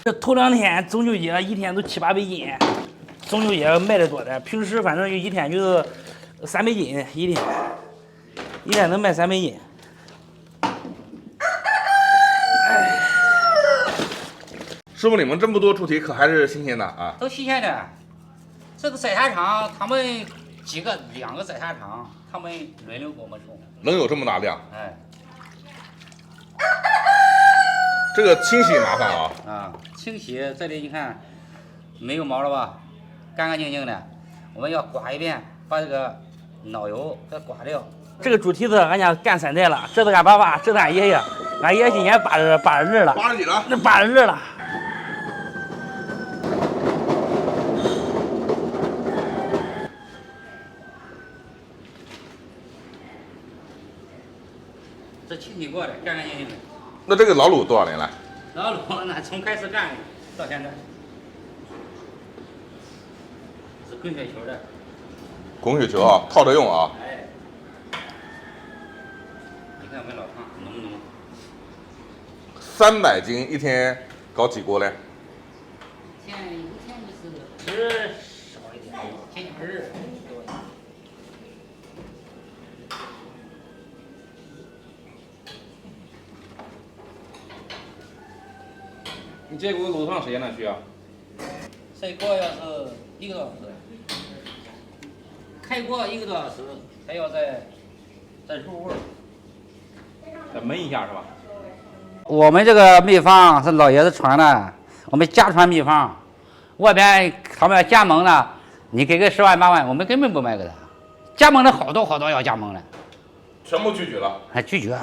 这头2天中秋节一天都7、8百斤，中秋节卖的多的，平时反正一天就是300斤一天能卖300斤。师傅，你们这么多猪蹄可还是新鲜的啊？都新鲜的。这个宰杀场，他们2个宰杀场，他们轮流给我们送。能有这么大量？哎，这个清洗麻烦啊。啊，清洗这里你看没有毛了吧？干干净净的。我们要刮一遍，把这个脑油给刮掉。这个猪蹄子俺家干3代了，这是俺爸爸，这是俺爷爷，俺爷爷今年82了。80几了？那82了。这清洗过的，干干净净的。那这个老卤多少年了？老卤那从开始干到现在，是滚雪球的。滚雪球啊，套着用啊。哎，你看我们老汤浓不浓？300斤一天搞几锅嘞？一天就是吃少一点，天天日多一点。你这锅卤多长时间呢？需要？这锅要是1个多小时，开锅1个多小时，还要再入味儿。再焖一下是吧？我们这个秘方是老爷子传的，我们家传秘方。外边他们要加盟的，你给个10万8万，我们根本不卖给他。加盟的好多要加盟的，全部拒绝了。还拒绝。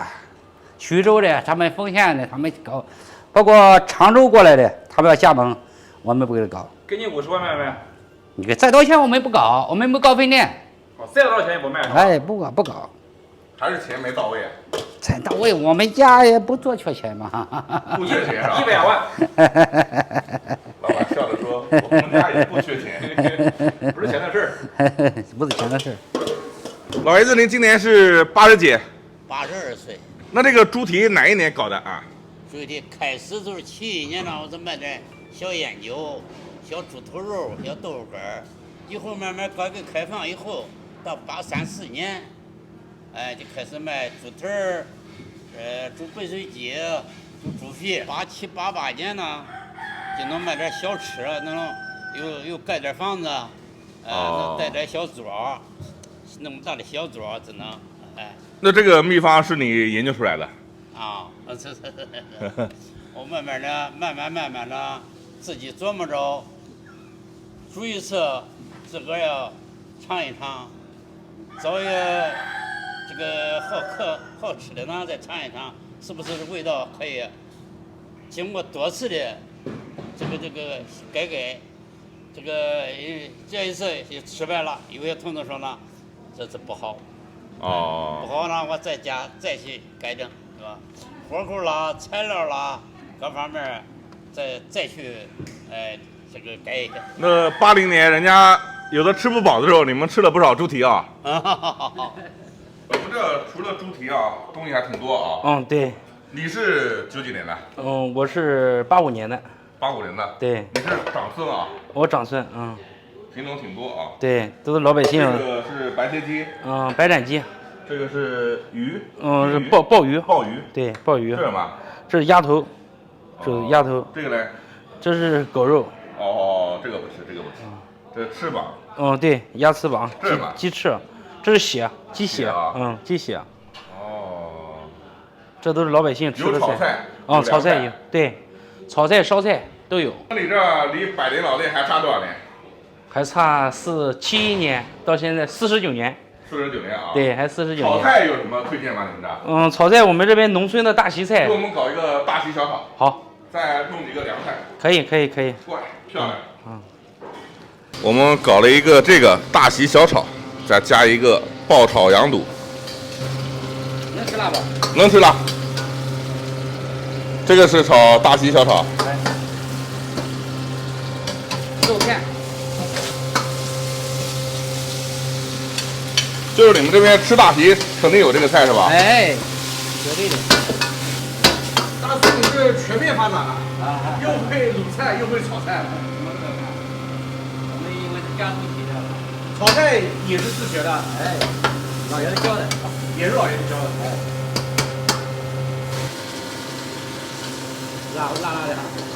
徐州的，他们丰县的，他们搞，包括常州过来的，他们要加盟，我们不给他搞。给你50万卖没？你给再多钱我们不搞，我们不搞分店。哦，再多少钱也不卖是吧？哎，不搞。还是钱没到位啊？钱到位，我们家也不多缺钱嘛。不缺钱啊100万。老板笑着说：“我们家也不缺钱，不是钱的事儿。不是钱的事儿。老爷子，您今年是80几？82岁。那这个猪蹄哪一年搞的啊？猪蹄开始就是71年了，我是卖点小烟酒、小猪头肉、小豆腐干儿，以后慢慢改革开放以后，到83、84年，哎，就开始卖猪蹄儿，猪背水鸡、猪皮。87、88年呢，就能卖点小吃，能又盖点房子，能带点小桌，那么大的小桌只能，哎。那这个秘方是你研究出来的？啊，我慢慢的自己琢磨着，煮一次自个儿要尝一尝，找一个这个好吃的呢再尝一尝，是不是味道可以？经过多次的这个改，这个这一次也失败了，有些同志说呢，这是不好。哦，不好呢，我再去改正，是吧？火候啦、材料啦，各方面再去，这个改一下。那80年人家有的吃不饱的时候，你们吃了不少猪蹄啊？我们这除了猪蹄啊，东西还挺多啊。嗯，对。你是90几年的？嗯，我是85年的。85年的。对。你是长孙啊？我长孙，嗯。品种挺多啊。对，都是老百姓。这个是白切鸡。嗯，白斩鸡。这个是鱼。嗯，是鲍鱼。鲍鱼。对，鲍鱼。这是什么？这是鸭头。这是鸭头。这个嘞？这是狗肉。哦，这个不吃，这个不吃。这是翅膀。嗯，对，鸭翅膀。这是什么？鸡翅。这是血，鸡血。嗯，鸡血。哦。这都是老百姓吃的有炒菜。嗯，炒菜有，对，炒菜、烧菜都有。那你这离百年老店还差多少年？还差71年到现在49年。49年啊。对，还49年。炒菜有什么推荐吗？你们这？嗯，炒菜我们这边农村的大席菜。给我们搞一个大席小炒。好。再弄几个凉菜。可以。怪漂亮。我们搞了一个这个大席小炒，再加一个爆炒羊肚。能吃辣不？能吃辣。这个是炒大席小炒。肉片。就是你们这边吃大席肯定有这个菜是吧？哎，绝对的。大叔，你是全面发展了，又会卤菜又会炒菜了。我们因为是家族企业的，炒菜也是自学的，哎，老爷子教的。也是老爷子教的。辣的，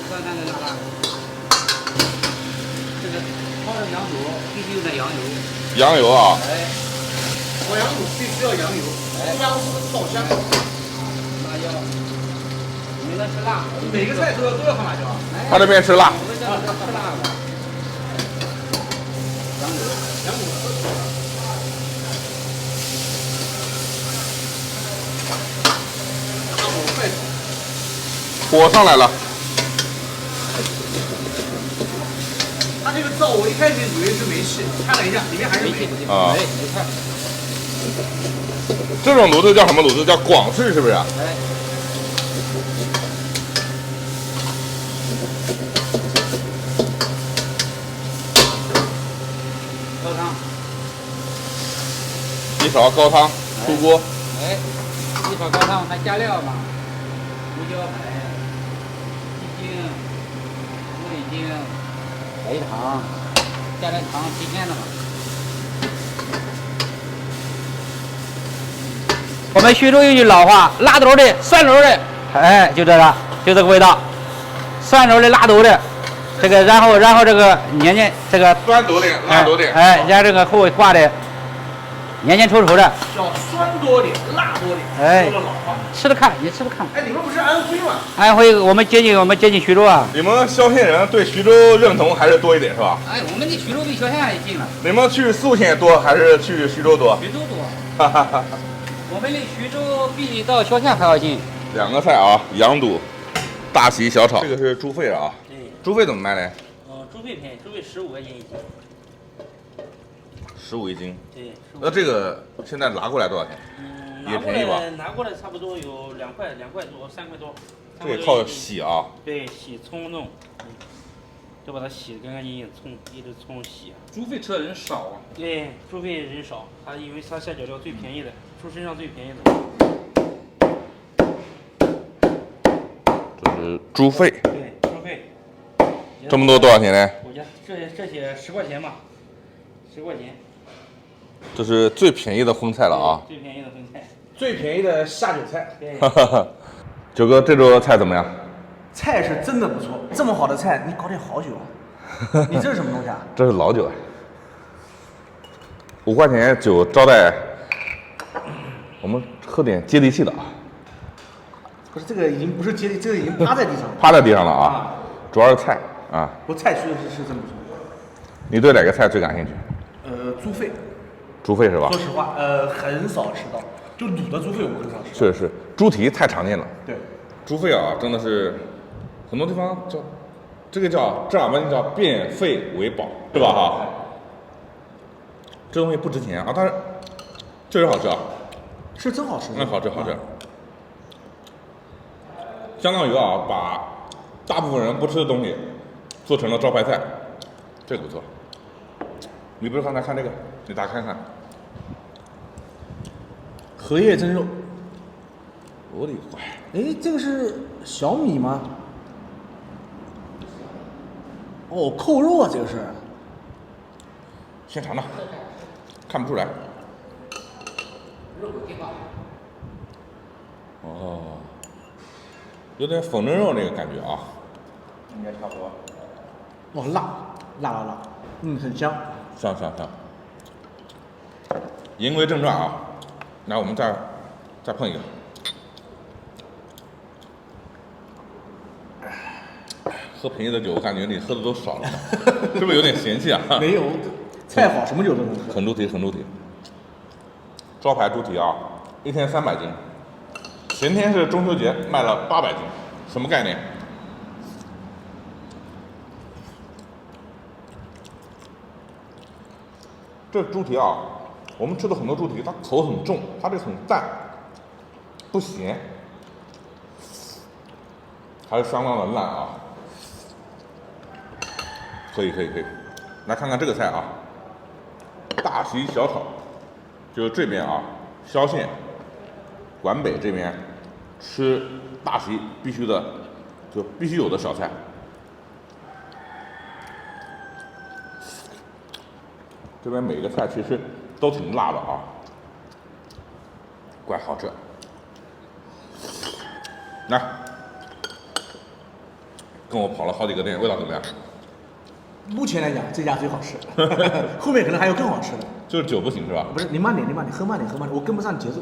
酸的辣的。这个泡的羊肚必须用的羊油。羊油啊，哎，烤羊肚必须要羊油，鸭子爆香。辣椒，你们吃辣，每个菜都要放辣椒。他这边吃辣。我们这吃辣的。羊肚。大火快炒。火上来了，它这个灶我一开始以为是煤气，看了一下里面还是煤。啊哎，没错。这种炉子叫什么炉子？叫广式是不是？哎，高汤，一勺高汤出锅，哎，一勺高汤还加料嘛，胡椒粉1斤，木里精，白糖，加点糖提鲜的嘛。我们徐州有句老话，辣头的、蒜头的，哎，就这个，就这个味道，蒜头的、辣头的，这个然后这个黏这个酸多点，辣多点。哎，人家这个后尾挂的黏稠稠的，叫酸多点，辣多点。哎说的老话。吃着看，你吃着看。哎，你们不是安徽吗？安徽我们接近徐州啊。你们萧县人对徐州认同还是多一点是吧？哎，我们离徐州比萧县还近了，你们去宿县多还是去徐州多？徐州多。哈哈哈。我们离徐州比到萧县还要近。两个菜啊，羊肚、大席小炒。这个是猪肺啊，对，猪肺怎么卖呢？猪肺便宜，猪肺15块钱一斤。 15一斤。对。那这个现在拿过来多少钱？也便宜吧？拿过来差不多有2块多，3块多。这也靠洗啊。对，洗葱弄，就把它洗得干干净净，葱一直葱洗。猪肺吃的人少啊。对，猪肺人少，它因为它下脚料最便宜的，猪身上最便宜的。这是猪肺。对，猪肺。这么多多少钱呢？我家这些10块钱吧，10块钱。这是最便宜的荤菜了啊！最便宜的荤菜。最便宜的下酒菜。对。九哥，这桌菜怎么样？菜是真的不错，这么好的菜你搞点好酒啊？你这是什么东西啊？这是老酒啊，5块钱酒招待，我们喝点接地气的啊。不是这个已经不是接地，这个已经趴在地上了。趴在地上了啊，主要是菜啊。不，菜是真不错。你对哪个菜最感兴趣？猪肺。猪肺是吧？说实话，很少吃到，就卤的猪肺我们很少吃。是，猪蹄太常见了。对，猪肺啊，真的是很多地方叫这个叫正儿八经叫变废为宝，对吧？哈，这东西不值钱啊，但是确实好吃啊。是真好吃。好吃。相当于啊，把大部分人不吃的东西做成了招牌菜，这个不错。你不是刚才看这个？你打开看看。荷叶蒸肉。我的乖！哎，这个是小米吗？哦，扣肉啊，这个是。先尝尝，看不出来。哦，有点粉蒸肉那个感觉啊。应该差不多。哦，辣，很香。香。言归正传啊，来我们再碰一个。喝便宜的酒，我感觉你喝的都少了，是不是有点嫌弃啊？没有，菜好什么酒都能喝。很猪蹄。招牌猪蹄啊，一天300斤。前天是中秋节，卖了800斤，什么概念？这猪蹄啊，我们吃的很多猪蹄，它口很重，它这个很淡，不咸，还是相当的烂啊。可以，来看看这个菜啊，大席小炒就是这边啊，萧县、皖北这边吃大席必须有的小菜。这边每个菜其实都挺辣的啊，怪好吃。来，跟我跑了好几个店，味道怎么样？目前来讲，这家最好吃，后面可能还有更好吃的。就是酒不行是吧？不是，你慢点，喝慢点，我跟不上你节奏。